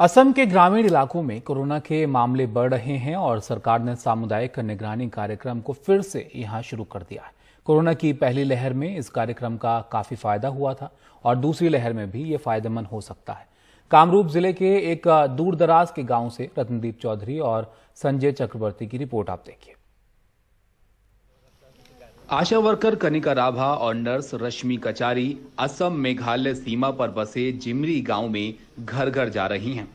असम के ग्रामीण इलाकों में कोरोना के मामले बढ़ रहे हैं और सरकार ने सामुदायिक निगरानी कार्यक्रम को फिर से यहां शुरू कर दिया है। कोरोना की पहली लहर में इस कार्यक्रम का काफी फायदा हुआ था और दूसरी लहर में भी ये फायदेमंद हो सकता है। कामरूप जिले के एक दूरदराज के गांव से रत्नदीप चौधरी और संजय चक्रवर्ती की रिपोर्ट आप देखिए। आशा वर्कर कनिका राभा और नर्स रश्मि कचारी असम मेघालय सीमा पर बसे जिमरी गांव में घर घर जा रही हैं।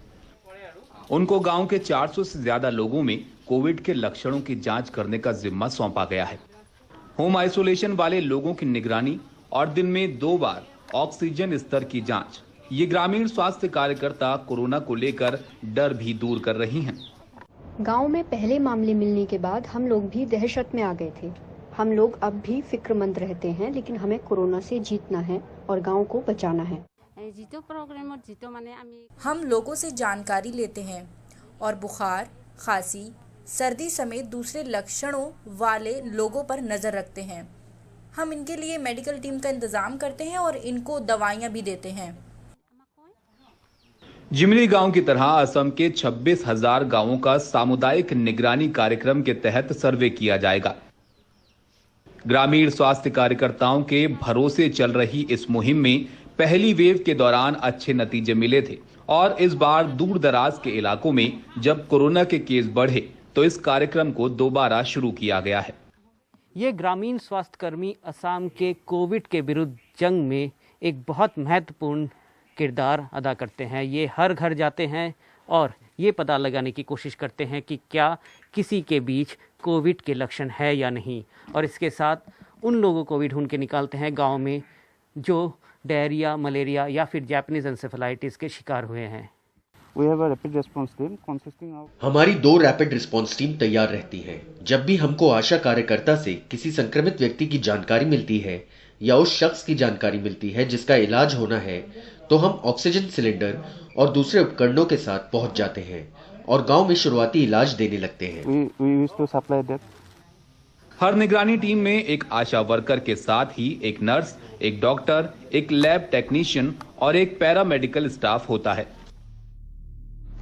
उनको गांव के 400 से ज्यादा लोगों में कोविड के लक्षणों की जांच करने का जिम्मा सौंपा गया है। होम आइसोलेशन वाले लोगों की निगरानी और दिन में 2 बार ऑक्सीजन स्तर की जांच, ये ग्रामीण स्वास्थ्य कार्यकर्ता कोरोना को लेकर डर भी दूर कर रही हैं। गांव में पहले मामले मिलने के बाद हम लोग भी दहशत में आ गए थे। हम लोग अब भी फिक्रमंद रहते हैं, लेकिन हमें कोरोना से जीतना है और गांव को बचाना है। हम लोगों से जानकारी लेते हैं और बुखार, खांसी, सर्दी समेत दूसरे लक्षणों वाले लोगों पर नजर रखते हैं। हम इनके लिए मेडिकल टीम का इंतजाम करते हैं और इनको दवाइयां भी देते हैं। जिमरी गांव की तरह असम के 26,000 गांवों का सामुदायिक निगरानी कार्यक्रम के तहत सर्वे किया जाएगा। ग्रामीण स्वास्थ्य कार्यकर्ताओं के भरोसे चल रही इस मुहिम में पहली वेव के दौरान अच्छे नतीजे मिले थे और इस बार दूर दराज के इलाकों में जब कोरोना के केस बढ़े तो इस कार्यक्रम को दोबारा शुरू किया गया है। ये ग्रामीण स्वास्थ्य कर्मी असम के कोविड के विरुद्ध जंग में एक बहुत महत्वपूर्ण किरदार अदा करते हैं। ये हर घर जाते हैं और ये पता लगाने की कोशिश करते हैं कि क्या किसी के बीच कोविड के लक्षण है या नहीं, और इसके साथ उन लोगों को भी ढूंढ के निकालते हैं गांव में जो डायरिया, मलेरिया या फिर जापानीज एन्सेफेलाइटिस के शिकार हुए हैं। हमारी 2 रैपिड रिस्पांस टीम तैयार रहती हैं। जब भी हमको आशा कार्यकर्ता से किसी संक्रमित व्यक्ति की जानकारी मिलती है या उस शख्स की जानकारी मिलती है जिसका इलाज होना है, तो हम ऑक्सीजन सिलेंडर और दूसरे उपकरणों के साथ पहुंच जाते हैं और गांव में शुरुआती इलाज देने लगते हैं। हर निगरानी टीम में एक आशा वर्कर के साथ ही एक नर्स, एक डॉक्टर, एक लैब टेक्नीशियन और एक पैरामेडिकल स्टाफ होता है।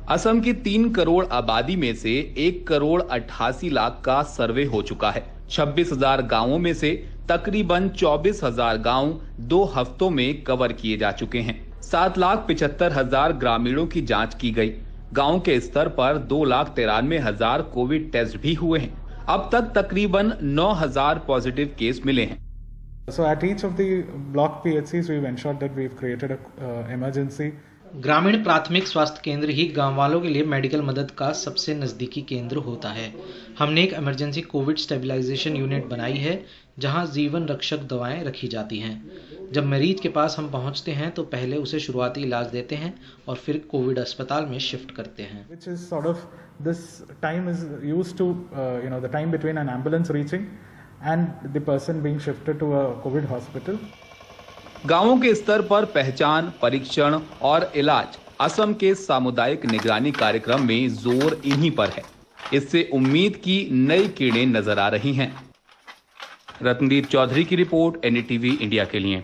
असम की 3 करोड़ आबादी में से 1 करोड़ 88 लाख का सर्वे हो चुका है। 26,000 गांवों में से तकरीबन 24,000 गांव 2 हफ्तों में कवर किए जा चुके हैं। 7,75,000 ग्रामीणों की जांच की गई। गांव के स्तर पर 2,93,000 कोविड टेस्ट भी हुए हैं। अब तक तकरीबन 9,000 पॉजिटिव केस मिले हैं। So at each of the block PHCs we've ensured that we've created a emergency. ग्रामीण प्राथमिक स्वास्थ्य केंद्र ही गांव वालों के लिए मेडिकल मदद का सबसे नजदीकी केंद्र होता है। हमने एक इमरजेंसी कोविड स्टेबलाइजेशन यूनिट बनाई है जहां जीवन रक्षक दवाएं रखी जाती हैं। जब मरीज के पास हम पहुंचते हैं तो पहले उसे शुरुआती इलाज देते हैं और फिर कोविड अस्पताल में शिफ्ट करते हैं। Which is sort of this time is used to the time between an ambulance reaching and the person being shifted to a COVID hospital. गांवों के स्तर पर पहचान, परीक्षण और इलाज असम के सामुदायिक निगरानी कार्यक्रम में जोर इन्हीं पर है। इससे उम्मीद की नई किरणें नजर आ रही हैं। रत्नदीप चौधरी की रिपोर्ट, NDTV इंडिया के लिए।